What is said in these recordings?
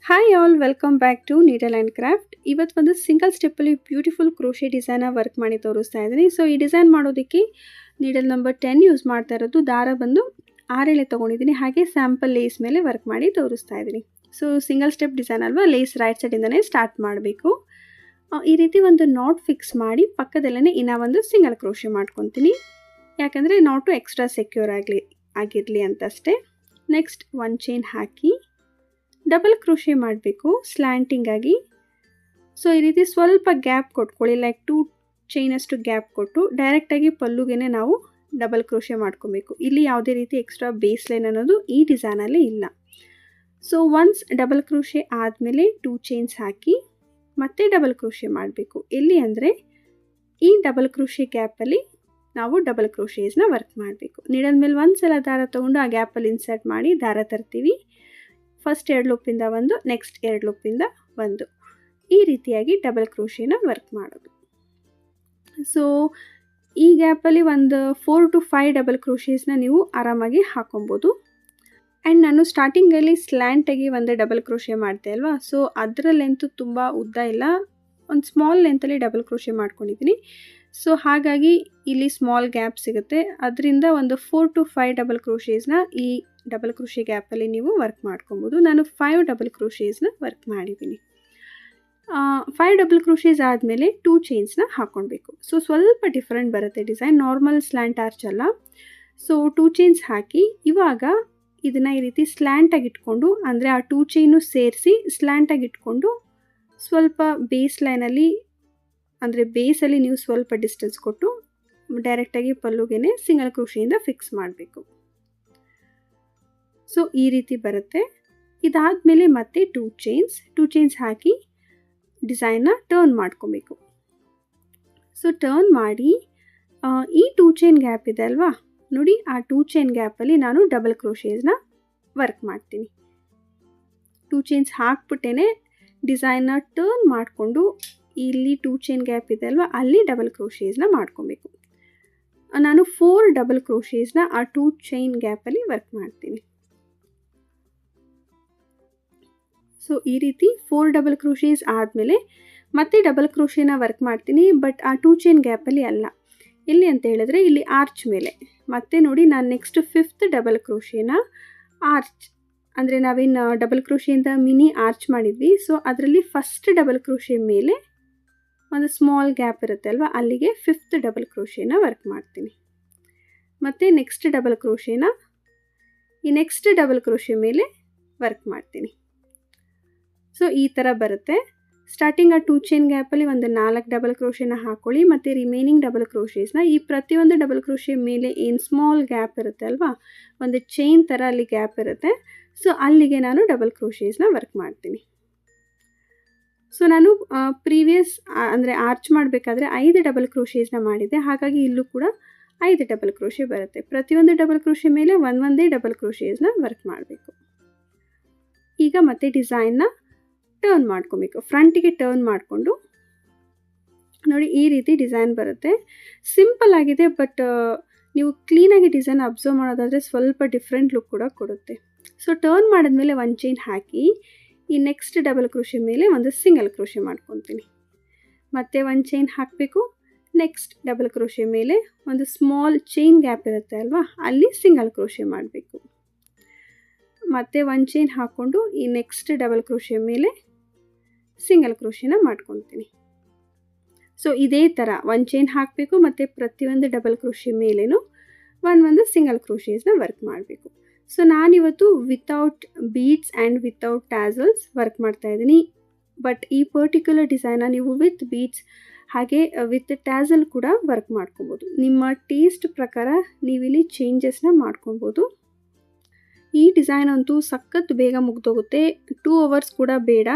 Hi all welcome back to needle and craft. ಇವತ್ತು ಒಂದು single ಸ್ಟೆಪ್ಪಲ್ಲಿ ಬ್ಯೂಟಿಫುಲ್ ಕ್ರೋಶೆ ಡಿಸೈನ ವರ್ಕ್ ಮಾಡಿ ತೋರಿಸ್ತಾ ಇದ್ದೀನಿ. ಸೊ ಈ ಡಿಸೈನ್ ಮಾಡೋದಕ್ಕೆ ನೀಡಲ್ ನಂಬರ್ 10 ಯೂಸ್ ಮಾಡ್ತಾ ಇರೋದು. ದಾರ ಬಂದು 6 ಎಳೆ ತೊಗೊಂಡಿದ್ದೀನಿ. ಹಾಗೆ ಸ್ಯಾಂಪಲ್ ಲೇಸ್ ಮೇಲೆ ವರ್ಕ್ ಮಾಡಿ ತೋರಿಸ್ತಾ ಇದ್ದೀನಿ. ಸೊ ಸಿಂಗಲ್ ಸ್ಟೆಪ್ ಡಿಸೈನ್ ಅಲ್ವಾ, ಲೇಸ್ ರೈಟ್ ಸೈಡಿಂದನೇ ಸ್ಟಾರ್ಟ್ ಮಾಡಬೇಕು. ಈ ರೀತಿ ಒಂದು ನಾಟ್ ಫಿಕ್ಸ್ ಮಾಡಿ ಪಕ್ಕದಲ್ಲೇ ಇನ್ನೂ ಒಂದು ಸಿಂಗಲ್ ಕ್ರೋಶೆ ಮಾಡ್ಕೊತೀನಿ. ಯಾಕಂದರೆ ನಾಟು ಎಕ್ಸ್ಟ್ರಾ ಸೆಕ್ಯೂರ್ ಆಗಿರಲಿ ಅಂತಷ್ಟೇ. ನೆಕ್ಸ್ಟ್ ಒಂದು ಚೈನ್ ಹಾಕಿ ಡಬಲ್ ಕ್ರೋಶೆ ಮಾಡಬೇಕು ಸ್ಲ್ಯಾಂಟಿಂಗ್ ಆಗಿ. ಸೊ ಈ ರೀತಿ ಸ್ವಲ್ಪ ಗ್ಯಾಪ್ ಕೊಟ್ಕೊಳ್ಳಿ, ಲೈಕ್ 2 ಚೈನಷ್ಟು ಗ್ಯಾಪ್ ಕೊಟ್ಟು ಡೈರೆಕ್ಟಾಗಿ ಪಲ್ಲುಗೆ ನಾವು ಡಬಲ್ ಕ್ರೋಶೆ ಮಾಡ್ಕೊಬೇಕು. ಇಲ್ಲಿ ಯಾವುದೇ ರೀತಿ ಎಕ್ಸ್ಟ್ರಾ ಬೇಸ್ ಲೈನ್ ಅನ್ನೋದು ಈ ಡಿಸೈನಲ್ಲಿ ಇಲ್ಲ. ಸೊ ಒನ್ಸ್ ಡಬಲ್ ಕ್ರೋಶೆ ಆದಮೇಲೆ 2 ಚೈನ್ಸ್ ಹಾಕಿ ಮತ್ತೆ ಡಬಲ್ ಕ್ರೋಶೆ ಮಾಡಬೇಕು. ಎಲ್ಲಿ ಅಂದರೆ ಈ ಡಬಲ್ ಕ್ರೋಶೆ ಗ್ಯಾಪಲ್ಲಿ ನಾವು ಡಬಲ್ ಕ್ರೋಶೇಸ್ನ ವರ್ಕ್ ಮಾಡಬೇಕು. ನೀಡಲ್ ಮೇಲೆ ಒಂದು ಸಲ ದಾರ ತೊಗೊಂಡು ಆ ಗ್ಯಾಪಲ್ಲಿ ಇನ್ಸರ್ಟ್ ಮಾಡಿ ದಾರ ತರ್ತೀವಿ. ಫಸ್ಟ್ 2 ಲೂಪಿಂದ ಒಂದು, ನೆಕ್ಸ್ಟ್ 2 ಲೂಪಿಂದ ಒಂದು, ಈ ರೀತಿಯಾಗಿ ಡಬಲ್ ಕ್ರೋಶೇನ ವರ್ಕ್ ಮಾಡೋದು. ಸೊ ಈ ಗ್ಯಾಪಲ್ಲಿ ಒಂದು 4 to 5 ಡಬಲ್ ಕ್ರೋಶೇಸ್ನ ನೀವು ಆರಾಮಾಗಿ ಹಾಕೊಬೋದು. ಆ್ಯಂಡ್ ನಾನು ಸ್ಟಾರ್ಟಿಂಗಲ್ಲಿ ಸ್ಲ್ಯಾಂಟಾಗಿ ಒಂದು ಡಬಲ್ ಕ್ರೋಶೆ ಮಾಡಿದೆ ಅಲ್ವಾ, ಸೊ ಅದರ ಲೆಂತು ತುಂಬ ಉದ್ದ ಇಲ್ಲ, ಒಂದು ಸ್ಮಾಲ್ ಲೆಂತಲ್ಲಿ ಡಬಲ್ ಕ್ರೋಶೆ ಮಾಡ್ಕೊಂಡಿದ್ದೀನಿ. ಸೊ ಹಾಗಾಗಿ ಇಲ್ಲಿ ಸ್ಮಾಲ್ ಗ್ಯಾಪ್ ಸಿಗುತ್ತೆ. ಅದರಿಂದ ಒಂದು 4 to 5 ಡಬಲ್ ಕ್ರೋಶೇಸ್ನ ಈ ಡಬಲ್ ಕ್ರೋಶೆ ಗ್ಯಾಪಲ್ಲಿ ನೀವು ವರ್ಕ್ ಮಾಡ್ಕೊಬೋದು. ನಾನು 5 ಡಬಲ್ ಕ್ರೋಶೇಸ್ನ ವರ್ಕ್ ಮಾಡಿದ್ದೀನಿ. 5 ಡಬಲ್ ಕ್ರೋಶೇಸ್ ಆದಮೇಲೆ 2 ಚೈನ್ಸ್ನ ಹಾಕ್ಕೊಳ್ಬೇಕು. ಸೊ ಸ್ವಲ್ಪ ಡಿಫ್ರೆಂಟ್ ಬರುತ್ತೆ ಡಿಸೈನ್, ನಾರ್ಮಲ್ ಸ್ಲ್ಯಾಂಟ್ ಆರ್ಚ್ ಅಲ್ಲ. ಸೊ 2 ಚೈನ್ಸ್ ಹಾಕಿ ಇವಾಗ ಇದನ್ನು ಈ ರೀತಿ ಸ್ಲ್ಯಾಂಟಾಗಿ ಇಟ್ಕೊಂಡು, ಅಂದರೆ ಆ 2 ಚೈನು ಸೇರಿಸಿ ಸ್ಲ್ಯಾಂಟಾಗಿ ಇಟ್ಕೊಂಡು ಸ್ವಲ್ಪ ಬೇಸ್ ಲೈನಲ್ಲಿ, ಅಂದರೆ ಬೇಸಲ್ಲಿ ನೀವು ಸ್ವಲ್ಪ ಡಿಸ್ಟೆನ್ಸ್ ಕೊಟ್ಟು ಡೈರೆಕ್ಟಾಗಿ ಪಲ್ಲುಗೆ ಸಿಂಗಲ್ ಕ್ರೋಶೆಯಿಂದ ಫಿಕ್ಸ್ ಮಾಡಬೇಕು. ಸೊ ಈ ರೀತಿ ಬರುತ್ತೆ. ಇದಾದಮೇಲೆ ಮತ್ತೆ 2 ಚೈನ್ಸ್ ಹಾಕಿ ಡಿಸೈನ್ನ ಟರ್ನ್ ಮಾಡ್ಕೊಬೇಕು. ಸೊ ಟರ್ನ್ ಮಾಡಿ ಈ 2 ಚೈನ್ ಗ್ಯಾಪ್ ಇದೆ ಅಲ್ವಾ, ನೋಡಿ ಆ 2 ಚೈನ್ ಗ್ಯಾಪಲ್ಲಿ ನಾನು ಡಬಲ್ ಕ್ರೋಶೇಸ್ನ ವರ್ಕ್ ಮಾಡ್ತೀನಿ. 2 ಚೈನ್ಸ್ ಹಾಕ್ಬಿಟ್ಟೇ ಡಿಸೈನ್ನ ಟರ್ನ್ ಮಾಡಿಕೊಂಡು ಇಲ್ಲಿ 2 ಚೈನ್ ಗ್ಯಾಪ್ ಇದೆ ಅಲ್ವಾ, ಅಲ್ಲಿ ಡಬಲ್ ಕ್ರೋಶೇಸ್ನ ಮಾಡ್ಕೊಬೇಕು. ನಾನು 4 ಡಬಲ್ ಕ್ರೋಶೇಸ್ನ ಆ 2 ಚೈನ್ ಗ್ಯಾಪಲ್ಲಿ ವರ್ಕ್ ಮಾಡ್ತೀನಿ. ಸೊ ಈ ರೀತಿ 4 ಡಬಲ್ ಕ್ರೋಶೇಸ್ ಆದಮೇಲೆ ಮತ್ತೆ ಡಬಲ್ ಕ್ರೋಶೇನ ವರ್ಕ್ ಮಾಡ್ತೀನಿ, ಬಟ್ ಆ 2 ಚೈನ್ ಗ್ಯಾಪಲ್ಲಿ ಅಲ್ಲ. ಎಲ್ಲಿ ಅಂತ ಹೇಳಿದ್ರೆ ಇಲ್ಲಿ ಆರ್ಚ್ ಮೇಲೆ. ಮತ್ತೆ ನೋಡಿ, ನಾನು ನೆಕ್ಸ್ಟ್ 5th ಡಬಲ್ ಕ್ರೋಶೇನ ಆರ್ಚ್, ಅಂದರೆ ನಾವೇನು ಡಬಲ್ ಕ್ರೋಶೆಯಿಂದ ಮಿನಿ ಆರ್ಚ್ ಮಾಡಿದ್ವಿ, ಸೊ ಅದರಲ್ಲಿ ಫಸ್ಟ್ ಡಬಲ್ ಕ್ರೋಶೆ ಮೇಲೆ ಒಂದು ಸ್ಮಾಲ್ ಗ್ಯಾಪ್ ಇರುತ್ತೆ ಅಲ್ವಾ, ಅಲ್ಲಿಗೆ 5th ಡಬಲ್ ಕ್ರೋಶೇನ ವರ್ಕ್ ಮಾಡ್ತೀನಿ. ಮತ್ತು ನೆಕ್ಸ್ಟ್ ಡಬಲ್ ಕ್ರೋಶೇನ ಈ ನೆಕ್ಸ್ಟ್ ಡಬಲ್ ಕ್ರೋಶೆ ಮೇಲೆ ವರ್ಕ್ ಮಾಡ್ತೀನಿ. ಸೊ ಈ ಥರ ಬರುತ್ತೆ. ಸ್ಟಾರ್ಟಿಂಗ್ ಆ 2 ಚೈನ್ ಗ್ಯಾಪಲ್ಲಿ ಒಂದು 4 ಡಬಲ್ ಕ್ರೋಶೆನ ಹಾಕ್ಕೊಳ್ಳಿ, ಮತ್ತು ರಿಮೈನಿಂಗ್ ಡಬಲ್ ಕ್ರೋಶೇಸ್ನ ಈ ಪ್ರತಿಯೊಂದು ಡಬಲ್ ಕ್ರೋಶೆ ಮೇಲೆ ಏನು ಸ್ಮಾಲ್ ಗ್ಯಾಪ್ ಇರುತ್ತೆ ಅಲ್ವಾ, ಒಂದು ಚೈನ್ ಥರ ಅಲ್ಲಿ ಗ್ಯಾಪ್ ಇರುತ್ತೆ, ಸೊ ಅಲ್ಲಿಗೆ ನಾನು ಡಬಲ್ ಕ್ರೋಶೇಸ್ನ ವರ್ಕ್ ಮಾಡ್ತೀನಿ. ಸೊ ನಾನು ಪ್ರೀವಿಯಸ್ ಅಂದರೆ ಆರ್ಚ್ ಮಾಡಬೇಕಾದ್ರೆ 5 ಡಬಲ್ ಕ್ರೋಶೇಸ್ನ ಮಾಡಿದ್ದೆ, ಹಾಗಾಗಿ ಇಲ್ಲೂ ಕೂಡ 5 ಡಬಲ್ ಕ್ರೋಶೆ ಬರುತ್ತೆ. ಪ್ರತಿಯೊಂದು ಡಬಲ್ ಕ್ರೋಶೆ ಮೇಲೆ ಒಂದೇ ಡಬಲ್ ಕ್ರೋಶೇಸ್ನ ವರ್ಕ್ ಮಾಡಬೇಕು. ಈಗ ಮತ್ತೆ ಡಿಸೈನ್ನ ಟರ್ನ್ ಮಾಡ್ಕೊಬೇಕು, ಫ್ರಂಟಿಗೆ ಟರ್ನ್ ಮಾಡಿಕೊಂಡು ನೋಡಿ ಈ ರೀತಿ ಡಿಸೈನ್ ಬರುತ್ತೆ. ಸಿಂಪಲ್ ಆಗಿದೆ, ಬಟ್ ನೀವು ಕ್ಲೀನಾಗಿ ಡಿಸೈನ್ ಅಬ್ಸರ್ವ್ ಮಾಡೋದಾದರೆ ಸ್ವಲ್ಪ ಡಿಫ್ರೆಂಟ್ ಲುಕ್ ಕೂಡ ಕೊಡುತ್ತೆ. ಸೊ ಟರ್ನ್ ಮಾಡಿದ್ಮೇಲೆ 1 ಚೈನ್ ಹಾಕಿ ಈ ನೆಕ್ಸ್ಟ್ ಡಬಲ್ ಕ್ರೋಶೆ ಮೇಲೆ ಒಂದು ಸಿಂಗಲ್ ಕ್ರೋಶೆ ಮಾಡ್ಕೊತೀನಿ. ಮತ್ತೆ 1 ಚೈನ್ ಹಾಕಬೇಕು, ನೆಕ್ಸ್ಟ್ ಡಬಲ್ ಕ್ರೋಶೆ ಮೇಲೆ ಒಂದು ಸ್ಮಾಲ್ ಚೈನ್ ಗ್ಯಾಪ್ ಇರುತ್ತೆ ಅಲ್ವಾ, ಅಲ್ಲಿ ಸಿಂಗಲ್ ಕ್ರೋಶೆ ಮಾಡಬೇಕು. ಮತ್ತೆ 1 ಚೈನ್ ಹಾಕ್ಕೊಂಡು ಈ ನೆಕ್ಸ್ಟ್ ಡಬಲ್ ಕ್ರೋಶೆ ಮೇಲೆ ಸಿಂಗಲ್ ಕ್ರೋಶೆನ ಮಾಡ್ಕೊತೀನಿ. ಸೊ ಇದೇ ಥರ 1 ಚೈನ್ ಹಾಕಬೇಕು, ಮತ್ತು ಪ್ರತಿಯೊಂದು ಡಬಲ್ ಕ್ರೋಶೆ ಮೇಲೇನು ಒಂದು ಸಿಂಗಲ್ ಕ್ರೋಶೇಸ್ನ ವರ್ಕ್ ಮಾಡಬೇಕು. ಸೊ ನಾನಿವತ್ತು without beads and without tassels work ಮಾಡ್ತಾಯಿದ್ದೀನಿ, ಬಟ್ ಈ ಪರ್ಟಿಕ್ಯುಲರ್ ಡಿಸೈನ ನೀವು ವಿತ್ ಬೀಡ್ಸ್ ಹಾಗೆ ವಿತ್ ಟ್ಯಾಸಲ್ ಕೂಡ ವರ್ಕ್ ಮಾಡ್ಕೊಬೋದು. ನಿಮ್ಮ ಟೇಸ್ಟ್ ಪ್ರಕಾರ ನೀವಿಲ್ಲಿ ಚೇಂಜಸ್ನ ಮಾಡ್ಕೊಬೋದು. ಈ ಡಿಸೈನ್ ಅಂತೂ ಸಖತ್ ಬೇಗ ಮುಗ್ದೋಗುತ್ತೆ, 2 hours ಕೂಡ ಬೇಡ.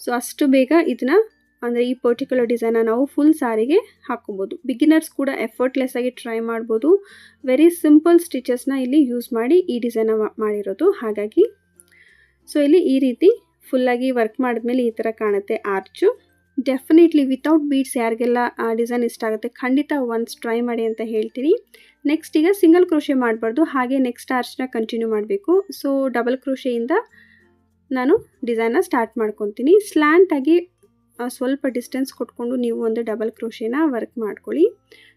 ಸೊ ಅಷ್ಟು ಬೇಗ ಇದನ್ನ, ಅಂದರೆ ಈ ಪರ್ಟಿಕ್ಯುಲರ್ ಡಿಸೈನ ನಾವು ಫುಲ್ ಸಾರಿಗೆ ಹಾಕ್ಕೊಬೋದು. ಬಿಗಿನರ್ಸ್ ಕೂಡ ಎಫರ್ಟ್ಲೆಸ್ ಆಗಿ ಟ್ರೈ ಮಾಡ್ಬೋದು. ವೆರಿ ಸಿಂಪಲ್ ಸ್ಟಿಚಸ್ನ ಇಲ್ಲಿ ಯೂಸ್ ಮಾಡಿ ಈ ಡಿಸೈನ ಮಾಡಿರೋದು. ಹಾಗಾಗಿ ಸೊ ಇಲ್ಲಿ ಈ ರೀತಿ ಫುಲ್ಲಾಗಿ ವರ್ಕ್ ಮಾಡಿದ್ಮೇಲೆ ಈ ಥರ ಕಾಣುತ್ತೆ ಆರ್ಚು. ಡೆಫಿನೆಟ್ಲಿ ವಿತೌಟ್ ಬೀಡ್ಸ್ ಯಾರಿಗೆಲ್ಲ ಆ ಡಿಸೈನ್ ಇಷ್ಟ ಆಗುತ್ತೆ, ಖಂಡಿತ ಒನ್ಸ್ ಟ್ರೈ ಮಾಡಿ ಅಂತ ಹೇಳ್ತೀನಿ. ನೆಕ್ಸ್ಟ್ ಈಗ ಸಿಂಗಲ್ ಕ್ರೋಶೆ ಮಾಡಬಾರ್ದು, ಹಾಗೆ ನೆಕ್ಸ್ಟ್ ಆರ್ಚ್ನ ಕಂಟಿನ್ಯೂ ಮಾಡಬೇಕು. ಸೊ ಡಬಲ್ ಕ್ರೋಶೆಯಿಂದ ನಾನು ಡಿಸೈನ್ನ ಸ್ಟಾರ್ಟ್ ಮಾಡ್ಕೊತೀನಿ. ಸ್ಲ್ಯಾಂಟಾಗಿ ಸ್ವಲ್ಪ ಡಿಸ್ಟೆನ್ಸ್ ಕೊಟ್ಕೊಂಡು ನೀವು ಒಂದು ಡಬಲ್ ಕ್ರೋಶೇನ ವರ್ಕ್ ಮಾಡ್ಕೊಳ್ಳಿ.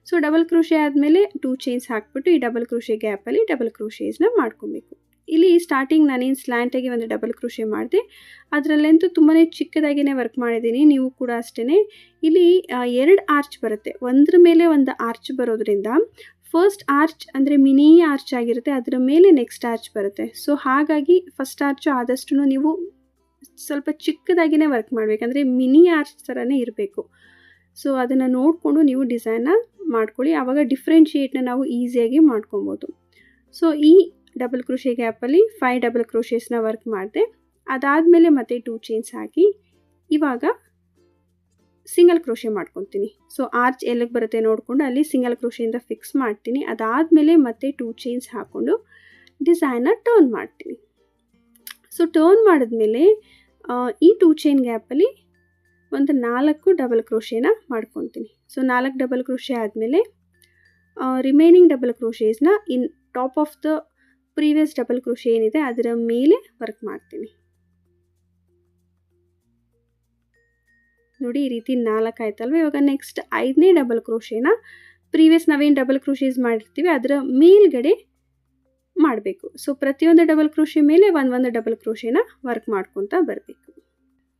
ಸೊ ಡಬಲ್ ಕ್ರೋಶೆ ಆದಮೇಲೆ 2 ಚೈನ್ಸ್ ಹಾಕ್ಬಿಟ್ಟು ಈ ಡಬಲ್ ಕ್ರೋಶೆ ಗ್ಯಾಪಲ್ಲಿ ಡಬಲ್ ಕ್ರೋಶೇಸ್ನ ಮಾಡ್ಕೊಬೇಕು. ಇಲ್ಲಿ ಸ್ಟಾರ್ಟಿಂಗ್ ನಾನೇನು ಸ್ಲ್ಯಾಂಟಾಗಿ ಒಂದು ಡಬಲ್ ಕ್ರೋಶೆ ಮಾಡಿದೆ, ಅದರಲ್ಲಂತೂ ತುಂಬಾ ಚಿಕ್ಕದಾಗಿಯೇ ವರ್ಕ್ ಮಾಡಿದ್ದೀನಿ. ನೀವು ಕೂಡ ಅಷ್ಟೇ. ಇಲ್ಲಿ 2 ಆರ್ಚ್ ಬರುತ್ತೆ, ಒಂದ್ರ ಮೇಲೆ ಒಂದು ಆರ್ಚ್ ಬರೋದ್ರಿಂದ ಫಸ್ಟ್ ಆರ್ಚ್ ಅಂದರೆ ಮಿನಿ ಆರ್ಚ್ ಆಗಿರುತ್ತೆ, ಅದರ ಮೇಲೆ ನೆಕ್ಸ್ಟ್ ಆರ್ಚ್ ಬರುತ್ತೆ. ಸೊ ಹಾಗಾಗಿ ಫಸ್ಟ್ ಆರ್ಚು ಆದಷ್ಟು ನೀವು ಸ್ವಲ್ಪ ಚಿಕ್ಕದಾಗಿಯೇ ವರ್ಕ್ ಮಾಡಬೇಕಂದ್ರೆ ಮಿನಿ ಆರ್ಚ್ ಥರನೇ ಇರಬೇಕು. ಸೊ ಅದನ್ನು ನೋಡಿಕೊಂಡು ನೀವು ಡಿಸೈನ್ನ ಮಾಡ್ಕೊಳ್ಳಿ, ಆವಾಗ ಡಿಫ್ರೆನ್ಷಿಯೇಟ್ನ ನಾವು ಈಸಿಯಾಗಿ ಮಾಡ್ಕೊಬೋದು. ಸೊ ಈ ಡಬಲ್ ಕ್ರೋಶೆ ಗ್ಯಾಪಲ್ಲಿ 5 ಡಬಲ್ ಕ್ರೋಶೇಸ್ನ ವರ್ಕ್ ಮಾಡಿದೆ. ಅದಾದಮೇಲೆ ಮತ್ತೆ 2 ಚೈನ್ಸ್ ಹಾಕಿ ಇವಾಗ ಸಿಂಗಲ್ ಕ್ರೋಶೆ ಮಾಡ್ಕೊತೀನಿ. ಸೊ ಆರ್ಚ್ ಎಲ್ಲಿಗೆ ಬರುತ್ತೆ ನೋಡಿಕೊಂಡು ಅಲ್ಲಿ ಸಿಂಗಲ್ ಕ್ರೋಶೆಯಿಂದ ಫಿಕ್ಸ್ ಮಾಡ್ತೀನಿ. ಅದಾದಮೇಲೆ ಮತ್ತೆ 2 ಚೈನ್ಸ್ ಹಾಕ್ಕೊಂಡು ಡಿಸೈನ್ನ ಟರ್ನ್ ಮಾಡ್ತೀನಿ. ಸೊ ಟರ್ನ್ ಮಾಡಿದ್ಮೇಲೆ ಈ 2 ಚೈನ್ ಗ್ಯಾಪಲ್ಲಿ ಒಂದು 4 ಡಬಲ್ ಕ್ರೋಶೇನ ಮಾಡ್ಕೊತೀನಿ. ಸೊ 4 ಡಬಲ್ ಕ್ರೋಶೆ ಆದಮೇಲೆ ರಿಮೈನಿಂಗ್ ಡಬಲ್ ಕ್ರೋಶೇಸ್ನ in top of the previous double crochet ಏನಿದೆ ಅದರ ಮೇಲೆ ವರ್ಕ್ ಮಾಡ್ತೀನಿ. ನೋಡಿ ಈ ರೀತಿ 4 ಆಯ್ತಲ್ವ. ಇವಾಗ ನೆಕ್ಸ್ಟ್ 5ನೇ ಡಬಲ್ ಕ್ರೋಶೇನ ಪ್ರೀವಿಯಸ್ ನಾವೇನು ಡಬಲ್ ಕ್ರೋಶೇಸ್ ಮಾಡಿರ್ತೀವಿ ಅದರ ಮೇಲ್ಗಡೆ ಮಾಡಬೇಕು. ಸೊ ಪ್ರತಿಯೊಂದು ಡಬಲ್ ಕ್ರೋಶೆ ಮೇಲೆ ಒಂದು ಡಬಲ್ ಕ್ರೋಶೇನ ವರ್ಕ್ ಮಾಡ್ಕೊತಾ ಬರಬೇಕು.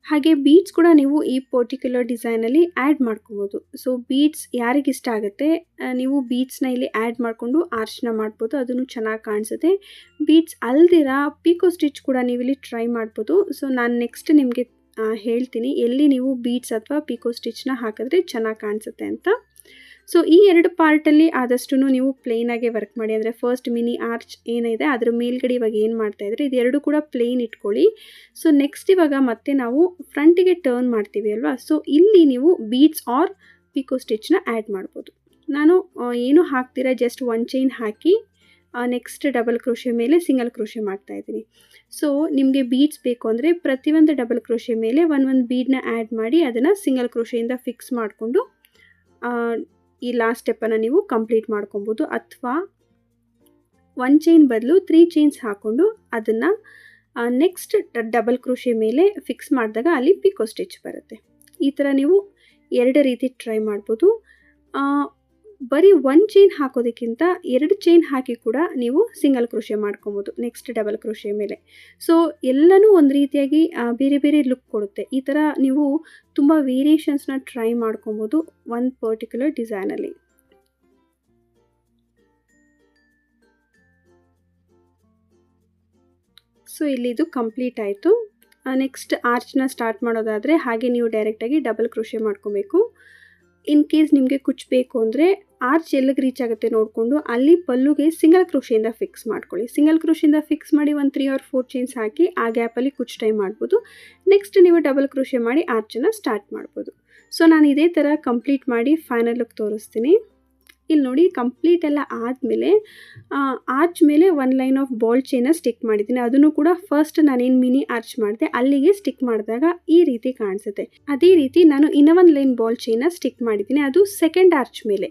ಹಾಗೆ ಬೀಡ್ಸ್ ಕೂಡ ನೀವು ಈ ಪರ್ಟಿಕ್ಯುಲರ್ ಡಿಸೈನಲ್ಲಿ ಆ್ಯಡ್ ಮಾಡ್ಕೋಬೋದು. ಸೊ ಬೀಡ್ಸ್ ಯಾರಿಗಿಷ್ಟ ಆಗುತ್ತೆ ನೀವು ಬೀಡ್ಸ್ನ ಇಲ್ಲಿ ಆ್ಯಡ್ ಮಾಡಿಕೊಂಡು ಆರ್ಚ್ನ ಮಾಡ್ಬೋದು, ಅದನ್ನು ಚೆನ್ನಾಗಿ ಕಾಣಿಸುತ್ತೆ. ಬೀಡ್ಸ್ ಅಲ್ದಿರ ಪಿಕೋ ಸ್ಟಿಚ್ ಕೂಡ ನೀವು ಇಲ್ಲಿ ಟ್ರೈ ಮಾಡ್ಬೋದು. ಸೊ ನಾನು ನೆಕ್ಸ್ಟ್ ನಿಮಗೆ ಹೇಳ್ತೀನಿ ಎಲ್ಲಿ ನೀವು ಬೀಡ್ಸ್ ಅಥವಾ ಪಿಕೋ ಸ್ಟಿಚ್ನ ಹಾಕಿದ್ರೆ ಚೆನ್ನಾಗಿ ಕಾಣಿಸುತ್ತೆ ಅಂತ. ಸೊ ಈ 2 ಪಾರ್ಟಲ್ಲಿ ಆದಷ್ಟು ನೀವು ಪ್ಲೇನಾಗೆ ವರ್ಕ್ ಮಾಡಿ. ಅಂದರೆ ಫಸ್ಟ್ ಮಿನಿ ಆರ್ಚ್ ಏನಿದೆ ಅದರ ಮೇಲ್ಗಡೆ ಇವಾಗ ಏನು ಮಾಡ್ತಾಯಿದ್ರೆ ಇದೆರಡು ಕೂಡ ಪ್ಲೇನ್ ಇಟ್ಕೊಳ್ಳಿ. ಸೊ ನೆಕ್ಸ್ಟ್ ಇವಾಗ ಮತ್ತೆ ನಾವು ಫ್ರಂಟಿಗೆ ಟರ್ನ್ ಮಾಡ್ತೀವಿ ಅಲ್ವಾ. ಸೊ ಇಲ್ಲಿ ನೀವು ಬೀಡ್ಸ್ ಆರ್ ಪಿಕೋ ಸ್ಟಿಚ್ನ ಆ್ಯಡ್ ಮಾಡ್ಬೋದು. ನಾನು ಏನು ಹಾಕ್ತೀರಾ ಜಸ್ಟ್ 1 ಚೈನ್ ಹಾಕಿ ನೆಕ್ಸ್ಟ್ ಡಬಲ್ ಕ್ರೋಶೆ ಮೇಲೆ ಸಿಂಗಲ್ ಕ್ರೋಶೆ ಮಾಡ್ತಾಯಿದ್ದೀನಿ. ಸೊ ನಿಮಗೆ ಬೀಡ್ಸ್ ಬೇಕು ಅಂದರೆ ಪ್ರತಿಯೊಂದು ಡಬಲ್ ಕ್ರೋಶೆ ಮೇಲೆ ಒಂದು ಬೀಡನ್ನ ಆ್ಯಡ್ ಮಾಡಿ ಅದನ್ನು ಸಿಂಗಲ್ ಕ್ರೋಶೆಯಿಂದ ಫಿಕ್ಸ್ ಮಾಡಿಕೊಂಡು ಈ ಲಾಸ್ಟ್ ಸ್ಟೆಪ್ಪನ್ನು ನೀವು ಕಂಪ್ಲೀಟ್ ಮಾಡ್ಕೊಬೋದು. ಅಥವಾ 1 ಚೈನ್ ಬದಲು 3 ಚೈನ್ಸ್ ಹಾಕ್ಕೊಂಡು ಅದನ್ನು ನೆಕ್ಸ್ಟ್ ಡಬಲ್ ಕ್ರೋಶೆ ಮೇಲೆ ಫಿಕ್ಸ್ ಮಾಡಿದಾಗ ಅಲ್ಲಿ ಪಿಕೋ ಸ್ಟಿಚ್ ಬರುತ್ತೆ. ಈ ಥರ ನೀವು 2 ರೀತಿ ಟ್ರೈ ಮಾಡ್ಬೋದು. ಬರೀ 1 ಚೈನ್ ಹಾಕೋದಕ್ಕಿಂತ 2 ಚೈನ್ ಹಾಕಿ ಕೂಡ ನೀವು ಸಿಂಗಲ್ ಕ್ರೋಶೆ ಮಾಡ್ಕೊಬೋದು ನೆಕ್ಸ್ಟ್ ಡಬಲ್ ಕ್ರೋಶೆ ಮೇಲೆ. ಸೊ ಎಲ್ಲನೂ ಒಂದು ರೀತಿಯಾಗಿ ಬೇರೆ ಬೇರೆ ಲುಕ್ ಕೊಡುತ್ತೆ. ಈ ಥರ ನೀವು ತುಂಬ ವೇರಿಯೇಷನ್ಸ್ನ ಟ್ರೈ ಮಾಡ್ಕೊಬೋದು ಒಂದು ಪರ್ಟಿಕ್ಯುಲರ್ ಡಿಸೈನಲ್ಲಿ. ಸೊ ಇಲ್ಲಿದು ಕಂಪ್ಲೀಟ್ ಆಯಿತು. ನೆಕ್ಸ್ಟ್ ಆರ್ಚ್ನ ಸ್ಟಾರ್ಟ್ ಮಾಡೋದಾದರೆ ಹಾಗೆ ನೀವು ಡೈರೆಕ್ಟಾಗಿ ಡಬಲ್ ಕ್ರೋಶೆ ಮಾಡ್ಕೊಬೇಕು. ಇನ್ ಕೇಸ್ ನಿಮಗೆ ಕುಚ್ಚಬೇಕು ಅಂದರೆ ಆರ್ಚ್ ಎಲ್ಲಿಗೆ ರೀಚ್ ಆಗುತ್ತೆ ನೋಡಿಕೊಂಡು ಅಲ್ಲಿ ಪಲ್ಲುಗೆ ಸಿಂಗಲ್ ಕ್ರೋಶೆಯಿಂದ ಫಿಕ್ಸ್ ಮಾಡ್ಕೊಳ್ಳಿ. ಸಿಂಗಲ್ ಕ್ರೋಶೆಯಿಂದ ಫಿಕ್ಸ್ ಮಾಡಿ ಒಂದು 3 or 4 ಚೈನ್ಸ್ ಹಾಕಿ ಆ ಗ್ಯಾಪಲ್ಲಿ ಕುಚ್ಚು ಟೈ ಮಾಡ್ಬೋದು. ನೆಕ್ಸ್ಟ್ ನೀವು ಡಬಲ್ ಕ್ರೋಶೆ ಮಾಡಿ ಆರ್ಚನ್ನು ಸ್ಟಾರ್ಟ್ ಮಾಡ್ಬೋದು. ಸೊ ನಾನು ಇದೇ ಥರ ಕಂಪ್ಲೀಟ್ ಮಾಡಿ ಫೈನಲ್ ಲುಕ್ ತೋರಿಸ್ತೀನಿ. ಇಲ್ಲಿ ನೋಡಿ ಕಂಪ್ಲೀಟ್ ಎಲ್ಲ ಆದಮೇಲೆ ಆರ್ಚ್ ಮೇಲೆ 1 line of ball chain stick ಮಾಡಿದ್ದೀನಿ. ಅದನ್ನು ಕೂಡ ಫಸ್ಟ್ ನಾನೇನು ಮಿನಿ ಆರ್ಚ್ ಮಾಡಿದೆ ಅಲ್ಲಿಗೆ ಸ್ಟಿಕ್ ಮಾಡಿದಾಗ ಈ ರೀತಿ ಕಾಣಿಸುತ್ತೆ. ಅದೇ ರೀತಿ ನಾನು ಇನ್ನೂ 1 ಲೈನ್ ಬಾಲ್ ಚೈನ ಸ್ಟಿಕ್ ಮಾಡಿದ್ದೀನಿ, ಅದು ಸೆಕೆಂಡ್ ಆರ್ಚ್ ಮೇಲೆ.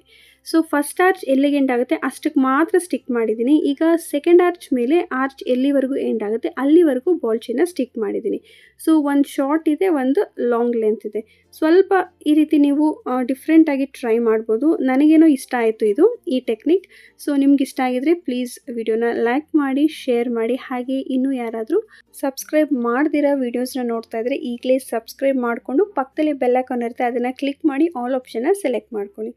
ಸೊ ಫಸ್ಟ್ ಆರ್ಚ್ ಎಲ್ಲಿಗೆ ಎಂಡ್ ಆಗುತ್ತೆ ಅಷ್ಟಕ್ಕೆ ಮಾತ್ರ ಸ್ಟಿಕ್ ಮಾಡಿದ್ದೀನಿ. ಈಗ ಸೆಕೆಂಡ್ ಆರ್ಚ್ ಮೇಲೆ ಆರ್ಚ್ ಎಲ್ಲಿವರೆಗೂ ಎಂಡ್ ಆಗುತ್ತೆ ಅಲ್ಲಿವರೆಗೂ ಬಾಲ್ ಚೈನ ಸ್ಟಿಕ್ ಮಾಡಿದ್ದೀನಿ. ಸೊ ಒಂದು ಶಾರ್ಟ್ ಇದೆ, ಒಂದು ಲಾಂಗ್ ಲೆಂತ್ ಇದೆ. ಸ್ವಲ್ಪ ಈ ರೀತಿ ನೀವು ಡಿಫ್ರೆಂಟಾಗಿ ಟ್ರೈ ಮಾಡ್ಬೋದು. ನನಗೇನೋ ಇಷ್ಟ ಆಯಿತು ಇದು ಈ ಟೆಕ್ನಿಕ್. ಸೊ ನಿಮ್ಗೆ ಇಷ್ಟ ಆಗಿದ್ರೆ ಪ್ಲೀಸ್ ವಿಡಿಯೋನ ಲೈಕ್ ಮಾಡಿ, ಶೇರ್ ಮಾಡಿ. ಹಾಗೆ ಇನ್ನೂ ಯಾರಾದರೂ ಸಬ್ಸ್ಕ್ರೈಬ್ ಮಾಡ್ದಿರೋ ವೀಡಿಯೋಸ್ನ ನೋಡ್ತಾ ಇದ್ದರೆ ಈಗಲೇ ಸಬ್ಸ್ಕ್ರೈಬ್ ಮಾಡಿಕೊಂಡು ಪಕ್ಕದಲ್ಲಿ ಬೆಲ್ ಐಕಾನ್ ಇರುತ್ತೆ ಅದನ್ನು ಕ್ಲಿಕ್ ಮಾಡಿ ಆಲ್ ಆಪ್ಷನ್ನ ಸೆಲೆಕ್ಟ್ ಮಾಡ್ಕೊಳ್ಳಿ.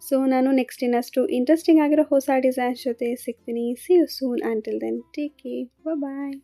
ಸೊ ನಾನು ನೆಕ್ಸ್ಟ್ ಇನ್ನಷ್ಟು ಇಂಟ್ರೆಸ್ಟಿಂಗ್ ಆಗಿರೋ ಹೊಸ ಡಿಸೈನ್ಸ್ ಜೊತೆ ಸಿಗ್ತೀನಿ. See you soon. Until then take care, bye.